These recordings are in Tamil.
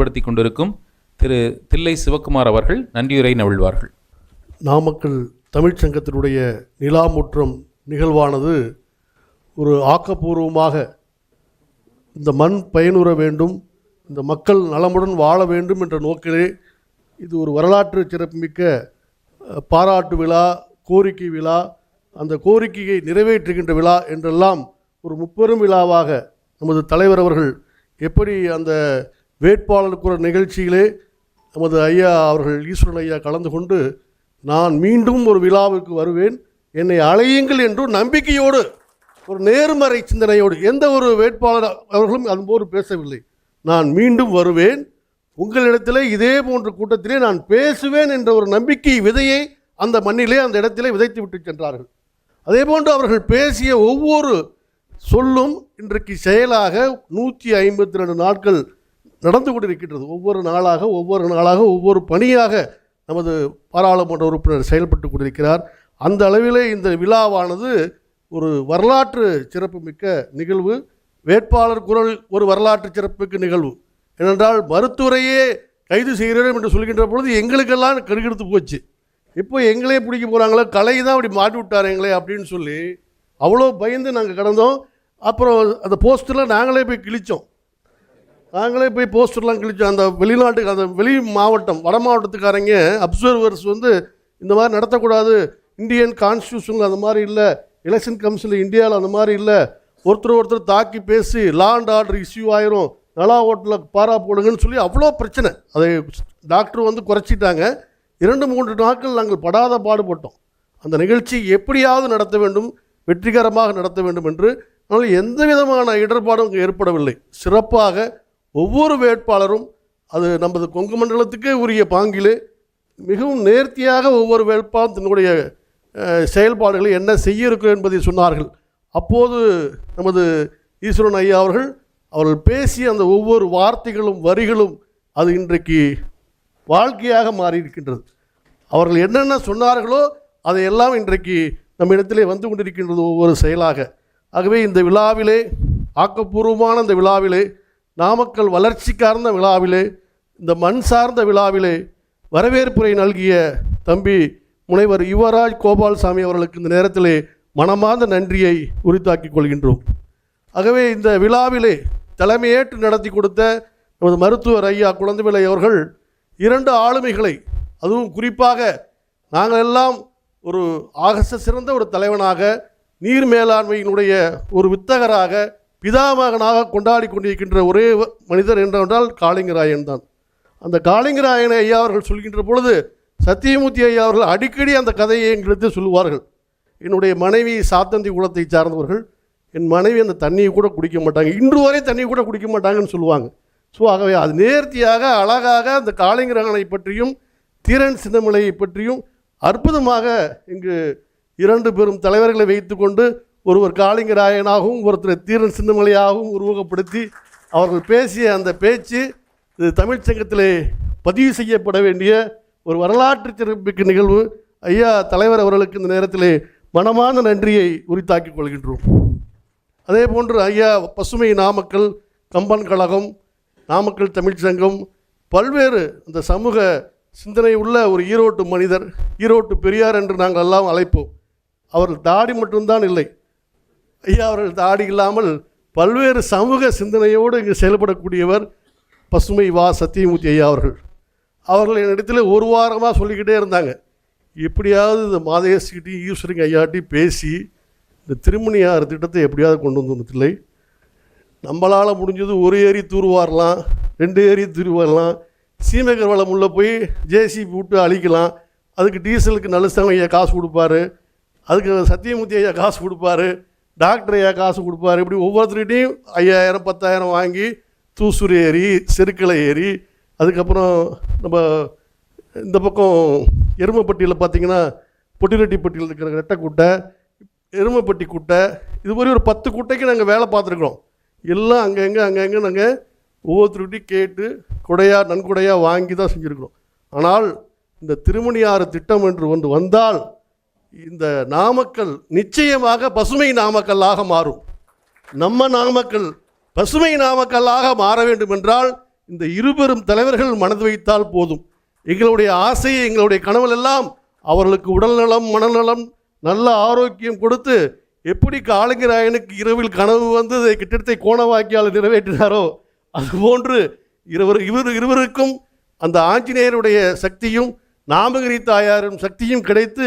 படுத்தி கொண்டிருக்கும் திரு தில்லை சிவக்குமார் அவர்கள் நன்றியுரை நவிழ்வார்கள். நாமக்கல் தமிழ்ச்சங்கத்தினுடைய நிலாமுற்றம் நிகழ்வானது ஒரு ஆக்கப்பூர்வமாக இந்த மண் பயனுற வேண்டும், இந்த மக்கள் நலமுடன் வாழ வேண்டும் என்ற நோக்கிலே இது ஒரு வரலாற்று சிறப்புமிக்க பாராட்டு விழா, கோரிக்கை விழா, அந்த கோரிக்கையை நிறைவேற்றுகின்ற விழா என்றெல்லாம் ஒரு முப்பெரும் விழாவாக நமது தலைவர் அவர்கள் எப்படி அந்த வேட்பாளர் நிகழ்ச்சியிலே நமது ஐயா அவர்கள் ஈஸ்வரன் ஐயா கலந்து கொண்டு நான் மீண்டும் ஒரு விழாவுக்கு வருவேன், என்னை அழையுங்கள் என்று நம்பிக்கையோடு ஒரு நேர்மறை சிந்தனையோடு எந்த ஒரு வேட்பாளர் அவர்களும் அதுபோன்று பேசவில்லை. நான் மீண்டும் வருவேன், உங்களிடத்திலே இதே போன்ற கூட்டத்திலே நான் பேசுவேன் என்ற ஒரு நம்பிக்கை விதையை அந்த மண்ணிலே அந்த இடத்திலே விதைத்து விட்டு சென்றார்கள். அதே போன்று அவர்கள் பேசிய ஒவ்வொரு சொல்லும் இன்றைக்கு செயலாக 152 நாட்கள் நடந்து கொண்டிருக்கின்றது. ஒவ்வொரு நாளாக ஒவ்வொரு பணியாக நமது பாராளுமன்ற உறுப்பினர் செயல்பட்டு கொண்டிருக்கிறார். அந்த அளவிலே இந்த விழாவானது ஒரு வரலாற்று சிறப்புமிக்க நிகழ்வு. வேட்பாளர் குரல் ஒரு வரலாற்று சிறப்புமிக்க நிகழ்வு. ஏனென்றால் மருத்துவரையே கைது செய்கிறோம் என்று சொல்கின்ற பொழுது எங்களுக்கெல்லாம் கருகெடுத்து போச்சு. இப்போ எங்களே பிடிக்க போகிறாங்களோ, கலை தான் அப்படி மாட்டி விட்டார் எங்களே அப்படின்னு சொல்லி அவ்வளோ பயந்து நாங்கள் கடந்தோம். அப்புறம் அந்த போஸ்டரில் நாங்களே போய் கிழித்தோம். போஸ்டர்லாம் கிழித்தோம். அந்த வெளிநாட்டுக்கு அந்த வெளி மாவட்டம் வட மாவட்டத்துக்காரங்க அப்சர்வர்ஸ் இந்த மாதிரி நடத்தக்கூடாது, இந்தியன் கான்ஸ்டியூஷனில் அந்த மாதிரி இல்லை, எலெக்ஷன் கமிஷனில் இந்தியாவில் அந்த மாதிரி இல்லை, ஒருத்தர் தாக்கி பேசி லா அண்ட் ஆர்டர் இஷ்யூ ஆயிரும், நலா ஓட்டில் பாரா போடுங்கன்னு சொல்லி அவ்வளோ பிரச்சனை. அதை டாக்டர் குறைச்சிட்டாங்க. 2-3 நாட்கள் நாங்கள் படாத பாடுபட்டோம். அந்த நிகழ்ச்சி எப்படியாவது நடத்த வேண்டும், வெற்றிகரமாக நடத்த வேண்டும் என்று. அதனால் எந்த விதமான இடர்பாடும் ஏற்படவில்லை. சிறப்பாக ஒவ்வொரு வேட்பாளரும் அது நமது கொங்கு மண்டலத்துக்கே உரிய பாங்கிலே மிகவும் நேர்த்தியாக ஒவ்வொரு வேட்பாளரும் தன்னுடைய செயல்பாடுகளை என்ன செய்ய இருக்கிறோம் என்பதை சொன்னார்கள். அப்போது நமது ஈஸ்வரன் ஐயா அவர்கள் பேசிய அந்த ஒவ்வொரு வார்த்தைகளும் வரிகளும் அது இன்றைக்கு வாழ்க்கையாக மாறியிருக்கின்றது. அவர்கள் என்னென்ன சொன்னார்களோ அதையெல்லாம் இன்றைக்கு நம்ம இடத்திலே வந்து கொண்டிருக்கின்றது ஒவ்வொரு செயலாக. ஆகவே இந்த விழாவிலே, ஆக்கப்பூர்வமான இந்த விழாவிலே, நாமக்கல் வளர்ச்சி சார்ந்த விழாவிலே, இந்த மண் சார்ந்த விழாவிலே வரவேற்புரை நல்கிய தம்பி முனைவர் யுவராஜ் கோபால்சாமி அவர்களுக்கு இந்த நேரத்திலே மனமார்ந்த நன்றியை உரித்தாக்கிக் கொள்கின்றோம். ஆகவே இந்த விழாவிலே தலைமையேற்று நடத்தி கொடுத்த நமது மருத்துவர் ஐயா குழந்தைவேலை அவர்கள் 2 ஆளுமைகளை, அதுவும் குறிப்பாக நாங்கள் எல்லாம் ஒரு சிறந்த ஒரு தலைவனாக, நீர் மேலாண்மையினுடைய ஒரு வித்தகராக, பிதாமகனாக கொண்டாடி கொண்டிருக்கின்ற ஒரே மனிதர் என்றால் காளிங்கராயன் தான். அந்த காளிங்கராயனை ஐயா அவர்கள் சொல்கின்ற பொழுது சத்தியமூர்த்தி ஐயா அவர்கள் அடிக்கடி அந்த கதையை எங்களுக்கு சொல்லுவார்கள். என்னுடைய மனைவி சாத்தந்தி குலத்தை சார்ந்தவர்கள், என் மனைவி அந்த தண்ணியை கூட குடிக்க மாட்டாங்க, இன்று வரை தண்ணியை கூட குடிக்க மாட்டாங்கன்னு சொல்லுவாங்க. ஸோ ஆகவே அது நேர்த்தியாக அழகாக அந்த காளிங்கராயனை பற்றியும் தீரன் சின்னமலையை பற்றியும் அற்புதமாக இங்கு 2 பெரும் தலைவர்களை வைத்து கொண்டு ஒருவர் காளிங்கராயனாகவும் ஒருத்தர் தீரன் சின்னமலையாகவும் உருவகப்படுத்தி அவர்கள் பேசிய அந்த பேச்சு இது தமிழ்ச்சங்கத்திலே பதிவு செய்யப்பட வேண்டிய ஒரு வரலாற்று சிறப்புமிக்க நிகழ்வு. ஐயா தலைவர் அவர்களுக்கு இந்த நேரத்திலே மனமார்ந்த நன்றியை உரித்தாக்கிக் கொள்கின்றோம். அதே போன்று ஐயா பசுமை நாமக்கல் கம்பன் கழகம், நாமக்கல் தமிழ்ச்சங்கம், பல்வேறு அந்த சமூக சிந்தனை உள்ள ஒரு ஈரோட்டு மனிதர், ஈரோட்டு பெரியார் என்று நாங்கள் எல்லாம் அழைப்போம். அவர்கள் தாடி மட்டும்தான் இல்லை, ஐயா அவர்கள் தாடி இல்லாமல் பல்வேறு சமூக சிந்தனையோடு இங்கு செயல்படக்கூடியவர் பசுமை வா சத்தியமூர்த்தி ஐயா அவர்கள் என்னிடத்தில் 1 வாரமாக சொல்லிக்கிட்டே இருந்தாங்க, எப்படியாவது இந்த மாதேசிக்கிட்டையும் ஈஸ்வரிங்க ஐயாட்டையும் பேசி இந்த திருமணியார் திட்டத்தை எப்படியாவது கொண்டு வந்துஇல்லை. நம்மளால் முடிஞ்சது 1 ஏரி தூர்வாரலாம், 2 ஏரி தூர்வாரலாம், சீமைக்கர் வளம் உள்ளே போய் ஜேசிபி விட்டு அழிக்கலாம், அதுக்கு டீசலுக்கு நல்லசாமி ஐயா காசு கொடுப்பாரு, அதுக்கு சத்தியமூர்த்தி ஐயா காசு கொடுப்பாரு, டாக்டர் ஐயா காசு கொடுப்பாரு. இப்படி ஒவ்வொருத்தருகிட்டையும் 5000 10,000 வாங்கி தூசூர் ஏரி, செருக்கலை ஏரி, அதுக்கப்புறம் நம்ம இந்த பக்கம் எருமைப்பட்டியில் பார்த்திங்கன்னா பொட்டிரெட்டிப்பட்டியில் இருக்கிற ரெட்டைக்குட்டை, எருமைப்பட்டி குட்டை, இது மாதிரி ஒரு 10 குட்டைக்கு நாங்கள் வேலை பார்த்துருக்குறோம். எல்லாம் அங்கங்கே நாங்கள் ஒவ்வொருத்தருக்கிட்டையும் கேட்டு நன்கொடையாக வாங்கி தான் செஞ்சுருக்கிறோம். ஆனால் இந்த திருமணியாறு திட்டம் என்று வந்தால் இந்த நாமக்கல் நிச்சயமாக பசுமை நாமக்கல்லாக மாறும். நம்ம நாமக்கல் பசுமை நாமக்கல்லாக மாற வேண்டும் என்றால் இந்த இருபெரும் தலைவர்கள் மனது வைத்தால் போதும். எங்களுடைய ஆசை, எங்களுடைய கனவுகள் அவர்களுக்கு உடல்நலம், மனநலம், நல்ல ஆரோக்கியம் கொடுத்து எப்படி காளிங்கராயனுக்கு இரவில் கனவு வந்து கிட்டத்தை கோணவாக்கியால் நிறைவேற்றினாரோ அதுபோன்று இருவருக்கும் அந்த ஆஞ்சநேயருடைய சக்தியும் நாமகிரி தாயாரின் சக்தியும் கிடைத்து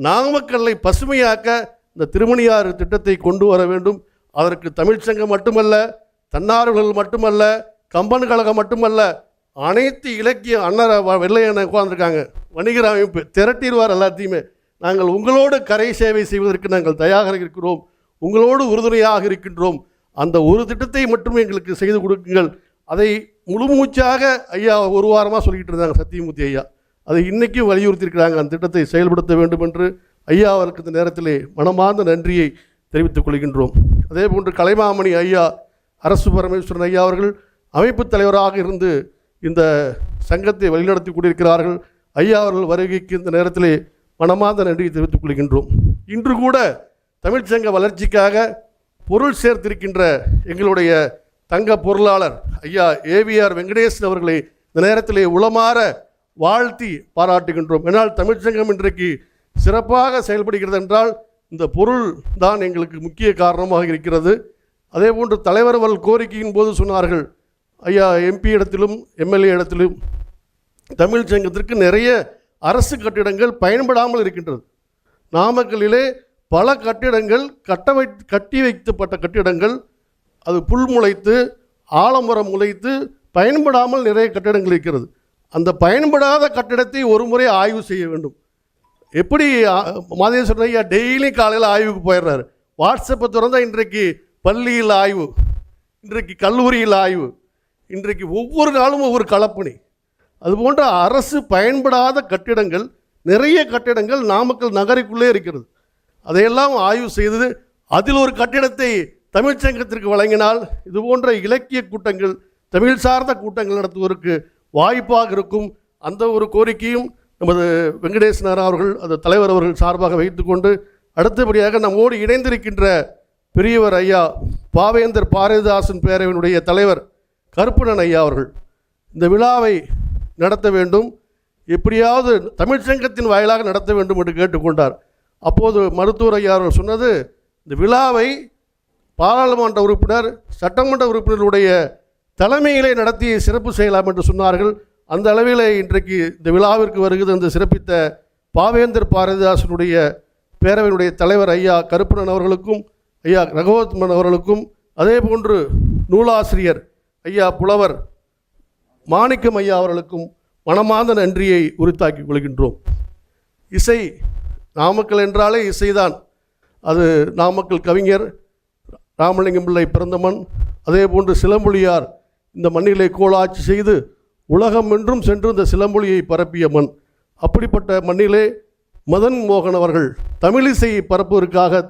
நாமக்கல்லை பசுமையாக்க இந்த திருமணியாறு திட்டத்தை கொண்டு வர வேண்டும். அதற்கு தமிழ்ச்சங்கம் மட்டுமல்ல, தன்னார்வலர்கள் மட்டுமல்ல, கம்பன் கழகம் மட்டுமல்ல, அனைத்து இலக்கிய அண்ணர் வெள்ளையனை உட்கார்ந்துருக்காங்க, வணிகர் அமைப்பு திரட்டிடுவார். எல்லாத்தையுமே நாங்கள் உங்களோடு கரை சேவை செய்வதற்கு நாங்கள் தயாராக இருக்கிறோம், உங்களோடு உறுதுணையாக இருக்கின்றோம். அந்த ஒரு திட்டத்தை மட்டும் எங்களுக்கு செய்து கொடுக்குங்கள். அதை முழுமூச்சாக ஐயா ஒரு வாரமாக சொல்லிக்கிட்டு இருந்தாங்க சத்தியமூர்த்தி ஐயா. அதை இன்றைக்கும் வலியுறுத்தியிருக்கிறாங்க. அந்த திட்டத்தை செயல்படுத்த வேண்டும் என்று ஐயா அவருக்கு இந்த நேரத்திலே மனமார்ந்த நன்றியை தெரிவித்துக் கொள்கின்றோம். அதே போன்று கலைமாமணி ஐயா, அரசு பரமேஸ்வரன் ஐயா அவர்கள் அமைப்பு தலைவராக இருந்து இந்த சங்கத்தை வழிநடத்தி கொண்டிருக்கிறார்கள். ஐயா அவர்கள் வருகைக்கு இந்த நேரத்திலே மனமார்ந்த நன்றியை தெரிவித்துக் கொள்கின்றோம். இன்று கூட தமிழ்ச்சங்க வளர்ச்சிக்காக பொருள் சேர்த்திருக்கின்ற எங்களுடைய தங்க பொருளாளர் ஐயா ஏவிஆர் வெங்கடேசன் அவர்களை இந்த நேரத்திலே உளமாற வாழ்த்தி பாராட்டுகின்றோம். என்னால் தமிழ்ச்சங்கம் இன்றைக்கு சிறப்பாக செயல்படுகிறது என்றால் இந்த பொருள் தான் எங்களுக்கு முக்கிய காரணமாக இருக்கிறது. அதே போன்று தலைவர் அவர்கள் கோரிக்கையின் போது சொன்னார்கள், ஐயா எம்பி இடத்திலும் எம்எல்ஏ இடத்திலும் தமிழ்ச்சங்கத்திற்கு நிறைய அரசு கட்டிடங்கள் பயன்படாமல் இருக்கின்றது. நாமக்கல்லிலே பல கட்டிடங்கள் கட்டி வைக்கப்பட்ட கட்டிடங்கள், அது புல் முளைத்து ஆலமரம் முளைத்து பயன்படாமல் நிறைய கட்டிடங்கள் இருக்கிறது. அந்த பயன்படாத கட்டிடத்தை ஒரு முறை ஆய்வு செய்ய வேண்டும். எப்படி மாதேஸ்வரன் ஐயா டெய்லி காலையில் ஆய்வுக்கு போயிடுறாரு. வாட்ஸ்அப்பை திறந்தால் இன்றைக்கு பள்ளியில் ஆய்வு, இன்றைக்கு கல்லூரியில் ஆய்வு, இன்றைக்கு ஒவ்வொரு நாளும் ஒவ்வொரு களப்பணி. அதுபோன்ற அரசு பயன்படாத கட்டிடங்கள், நிறைய கட்டிடங்கள் நாமக்கல் நகருக்குள்ளே இருக்கிறது. அதையெல்லாம் ஆய்வு செய்து அதில் ஒரு கட்டிடத்தை தமிழ்ச்சங்கத்திற்கு வழங்கினால் இதுபோன்ற இலக்கிய கூட்டங்கள், தமிழ் சார்ந்த கூட்டங்கள் நடத்துவதற்கு வாய்ப்பாக இருக்கும். அந்த ஒரு கோரிக்கையும் நமது வெங்கடேசனார் அவர்கள், அந்த தலைவர் அவர்கள் சார்பாக வைத்துக்கொண்டு, அடுத்தபடியாக நம்மோடு இணைந்திருக்கின்ற பெரியவர் ஐயா பாவேந்தர் பாரதிதாசன் பேரவையினுடைய தலைவர் கருப்பணன் ஐயா அவர்கள் இந்த விழாவை நடத்த வேண்டும், எப்படியாவது தமிழ்ச்சங்கத்தின் வாயிலாக நடத்த வேண்டும் என்று கேட்டுக்கொண்டார். அப்போது மருத்துவர் ஐயா அவர்கள் சொன்னது, இந்த விழாவை பாராளுமன்ற உறுப்பினர், சட்டமன்ற உறுப்பினருடைய தலைமையிலே நடத்தி சிறப்பு செய்யலாம் என்று சொன்னார்கள். அந்த அளவில் இன்றைக்கு இந்த விழாவிற்கு வருகிறது அந்த சிறப்பித்த பாவேந்தர் பாரதிதாசனுடைய பேரவையினுடைய தலைவர் ஐயா கருப்பணன் அவர்களுக்கும், ஐயா ரகவத்மன் அவர்களுக்கும், அதே போன்று நூலாசிரியர் ஐயா புலவர் மாணிக்கம் ஐயா அவர்களுக்கும் மனமார்ந்த நன்றியை உரித்தாக்கிக் கொள்கின்றோம். இசை, நாமக்கல் என்றாலே இசைதான். அது நாமக்கல் கவிஞர் ராமலிங்கம் பிள்ளை பிறந்த மண். அதே போன்று சிலம்பொலியார் இந்த மண்ணிலே கோலாட்சி செய்து உலகம் என்றும் சென்று இந்த சிலம்பொலியை பரப்பிய மண். அப்படிப்பட்ட மண்ணிலே மதன் மோகன் அவர்கள் தமிழிசையை பரப்புவதற்காக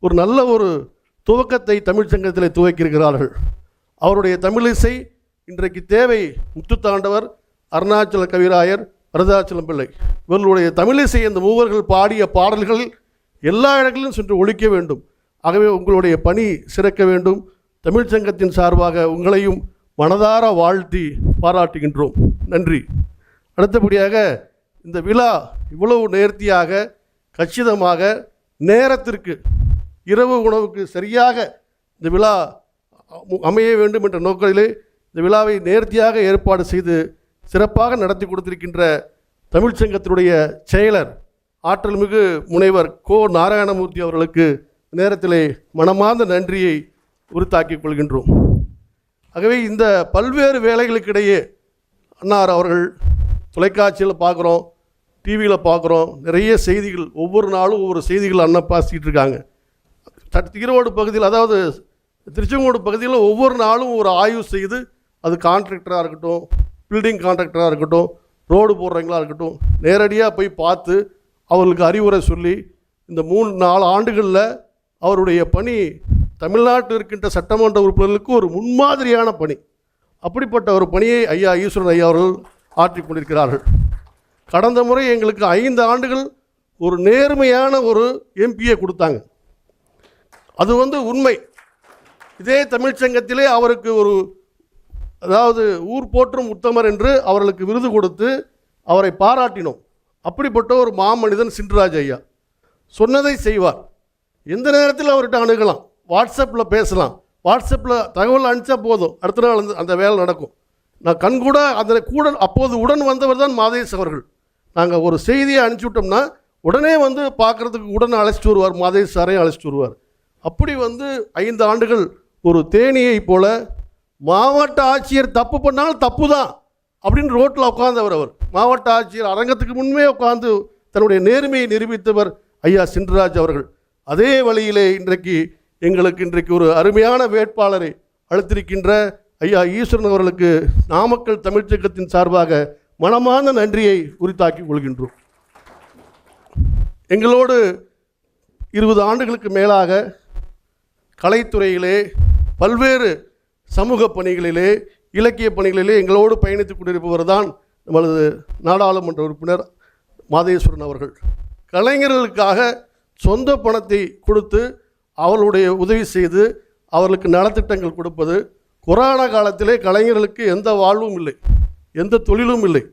ஒரு நல்ல ஒரு துவக்கத்தை தமிழ்ச்சங்கத்தில் துவக்கியிருக்கிறார்கள். அவருடைய தமிழிசை இன்றைக்கு தேவை. முத்துத்தாண்டவர், அருணாச்சல கவிராயர், வரதாச்சலம் பிள்ளை இவர்களுடைய தமிழிசை அந்த மூவர்கள் பாடிய பாடல்கள் எல்லா இடங்களிலும் சென்று ஒழிக்க வேண்டும். ஆகவே உங்களுடைய பணி சிறக்க வேண்டும். தமிழ்ச்சங்கத்தின் சார்பாக உங்களையும் மனதார வாழ்த்தி பாராட்டுகின்றோம். நன்றி. அடுத்தபடியாக இந்த விழா இவ்வளவு நேர்த்தியாக, கச்சிதமாக, நேரத்திற்கு, இரவு உணவுக்கு சரியாக இந்த விழா அமைய வேண்டும் என்ற நோக்கிலே இந்த விழாவை நேர்த்தியாக ஏற்பாடு செய்து சிறப்பாக நடத்தி கொடுத்திருக்கின்ற தமிழ்ச்சங்கத்தினுடைய செயலர் ஆற்றல்மிகு முனைவர் கோ நாராயணமூர்த்தி அவர்களுக்கு நேரத்திலே மனமார்ந்த நன்றியை உரித்தாக்கிக் கொள்கின்றோம். ஆகவே இந்த பல்வேறு வேலைகளுக்கிடையே அன்னார் அவர்கள் தொலைக்காட்சியில் பார்க்குறோம், டிவியில் பார்க்குறோம், நிறைய செய்திகள், ஒவ்வொரு நாளும் ஒவ்வொரு செய்திகள் அண்ணன் பாசிக்கிட்டு இருக்காங்க. ஈரோடு பகுதியில், அதாவது திருச்செங்கோடு பகுதியில் ஒவ்வொரு நாளும் ஒரு ஆய்வு செய்து, அது கான்ட்ராக்டராக இருக்கட்டும், பில்டிங் கான்ட்ராக்டராக இருக்கட்டும், ரோடு போடுறவங்களாக இருக்கட்டும், நேரடியாக போய் பார்த்து அவர்களுக்கு அறிவுரை சொல்லி இந்த 3-4 ஆண்டுகளில் அவருடைய பணி தமிழ்நாட்டில் இருக்கின்ற சட்டமன்ற உறுப்பினர்களுக்கு ஒரு முன்மாதிரியான பணி. அப்படிப்பட்ட ஒரு பணியை ஐயா ஈஸ்வரன் ஐயா அவர்கள் ஆற்றிக் கொண்டிருக்கிறார்கள். கடந்த முறை எங்களுக்கு 5 ஆண்டுகள் ஒரு நேர்மையான ஒரு எம்பியை கொடுத்தாங்க. அது உண்மை. இதே தமிழ்ச்சங்கத்திலே அவருக்கு ஒரு அதாவது ஊர் போற்றும் உத்தமர் என்று அவர்களுக்கு விருது கொடுத்து அவரை பாராட்டினோம். அப்படிப்பட்ட ஒரு மாமனிதன் சின்ராஜ் ஐயா. சொன்னதை செய்வார். எந்த நேரத்தில் அவர்கிட்ட அணுகலாம், வாட்ஸ்அப்பில் பேசலாம், வாட்ஸ்அப்பில் தகவல் அனுப்பிச்சா போதும், அடுத்த நாள் அந்த வேலை நடக்கும். நான் கண்கூட அந்த கூட அப்போது உடன் வந்தவர் தான் மாதேஷ் அவர்கள். நாங்கள் ஒரு செய்தியை அனுப்பிச்சி விட்டோம்னா உடனே வந்து பார்க்குறதுக்கு உடனே அழைச்சிட்டு வருவார், மாதேஷ் சாரையும் அழைச்சிட்டு வருவார். அப்படி வந்து 5 ஆண்டுகள் ஒரு தேனியை போல மாவட்ட ஆட்சியர் தப்பு பண்ணாலும் தப்பு தான் அப்படின்னு ரோட்டில் உட்கார்ந்தவர். அவர் மாவட்ட ஆட்சியர் அரங்கத்துக்கு முன்பே உட்கார்ந்து தன்னுடைய நேர்மையை நிரூபித்தவர் ஐயா சின்ராஜ் அவர்கள். அதே வழியிலே இன்றைக்கு ஒரு அருமையான வேட்பாளரை அளித்திருக்கின்ற ஐயா ஈஸ்வரன் அவர்களுக்கு நாமக்கல் தமிழ்ச்சங்கத்தின் சார்பாக மனமார்ந்த நன்றியை உரித்தாக்கிக் கொள்கின்றோம். எங்களோடு 20 ஆண்டுகளுக்கு மேலாக கலைத்துறையிலே பல்வேறு சமூக பணிகளிலே இலக்கிய பணிகளிலே எங்களோடு பயணித்துக் கொண்டிருப்பவர் தான் நமது நாடாளுமன்ற உறுப்பினர் மாதேஸ்வரன் அவர்கள். கலைஞர்களுக்காக சொந்த பணத்தை கொடுத்து அவர்களுடைய உதவி செய்து அவர்களுக்கு நலத்திட்டங்கள் கொடுப்பது. கொரோனா காலத்திலே கலைஞர்களுக்கு எந்த வாழ்வும் இல்லை, எந்த தொழிலும் இல்லை.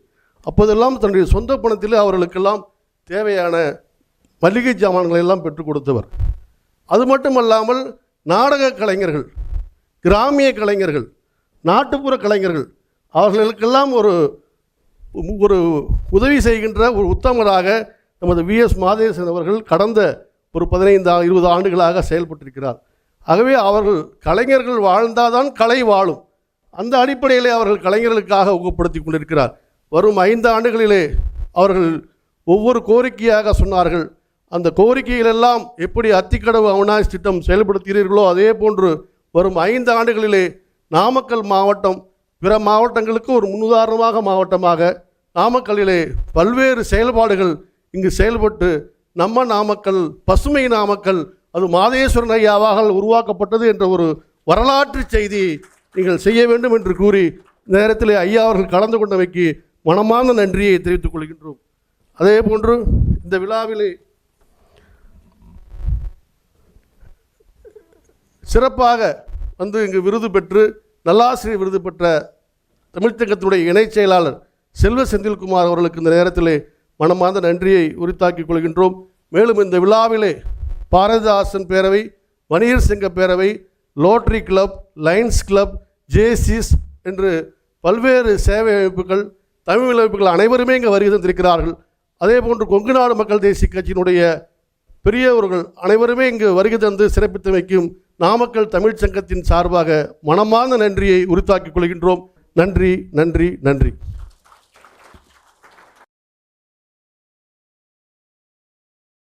அப்போதெல்லாம் தன்னுடைய சொந்த பணத்திலே அவர்களுக்கெல்லாம் தேவையான மளிகை சாமான்களை எல்லாம் பெற்றுக் கொடுத்தவர். அது மட்டுமல்லாமல் நாடக கலைஞர்கள், கிராமிய கலைஞர்கள், நாட்டுப்புற கலைஞர்கள் அவர்களுக்கெல்லாம் ஒரு உதவி செய்கின்ற ஒரு உத்தமராக நமது விஎஸ் மாதேசன் அவர்கள் கடந்த ஒரு 15-20 ஆண்டுகளாக செயல்பட்டிருக்கிறார். ஆகவே அவர்கள் கலைஞர்கள் வாழ்ந்தால்தான் கலை வாழும். அந்த அடிப்படையிலே அவர்கள் கலைஞர்களுக்காக ஊக்கப்படுத்தி கொண்டிருக்கிறார். வரும் 5 ஆண்டுகளிலே அவர்கள் ஒவ்வொரு கோரிக்கையாக சொன்னார்கள். அந்த கோரிக்கைகளெல்லாம் எப்படி அத்திக்கடவு அவிநாசி திட்டம் செயல்படுத்துகிறீர்களோ அதே போன்று வரும் 5 ஆண்டுகளிலே நாமக்கல் மாவட்டம் பிற மாவட்டங்களுக்கு ஒரு முன்னுதாரணமாக மாவட்டமாக நாமக்கல்லிலே பல்வேறு செயல்பாடுகள் இங்கு செயல்பட்டு நம்ம நாமக்கல் பசுமை நாமக்கல் அது மாதேஸ்வரன் ஐயாவாக உருவாக்கப்பட்டது என்ற ஒரு வரலாற்று செய்தியை நீங்கள் செய்ய வேண்டும் என்று கூறி நேரத்தில் ஐயா அவர்கள் கலந்து கொண்டமைக்கு மனமார்ந்த நன்றியை தெரிவித்துக் கொள்கின்றோம். அதே போன்று இந்த விழாவிலே சிறப்பாக வந்து இங்கு விருது பெற்று நல்லாசிரியர் விருது பெற்ற தமிழ்ச்சங்கத்தினுடைய இணைச் செயலாளர் செல்வ செந்தில்குமார் அவர்களுக்கு இந்த நேரத்திலே மனமார்ந்த நன்றியை உரித்தாக்கிக் கொள்கின்றோம். மேலும் இந்த விழாவிலே பாரதிதாசன் பேரவை, வணிகர் சங்க பேரவை, lottery club, lines club, Jaycees என்று பல்வேறு சேவை அமைப்புகள், தமிழ் அமைப்புகள் அனைவருமே இங்கே வருகை தந்திருக்கிறார்கள். அதே போன்று கொங்கு நாடு மக்கள் தேசிய கட்சியினுடைய பெரியவர்கள் அனைவருமே இங்கு வருகை தந்து சிறப்பித்து வைக்கும் நாமக்கல் தமிழ்ச்சங்கத்தின் சார்பாக மனமார்ந்த நன்றியை உரித்தாக்கிக் கொள்கின்றோம். நன்றி, நன்றி, நன்றி.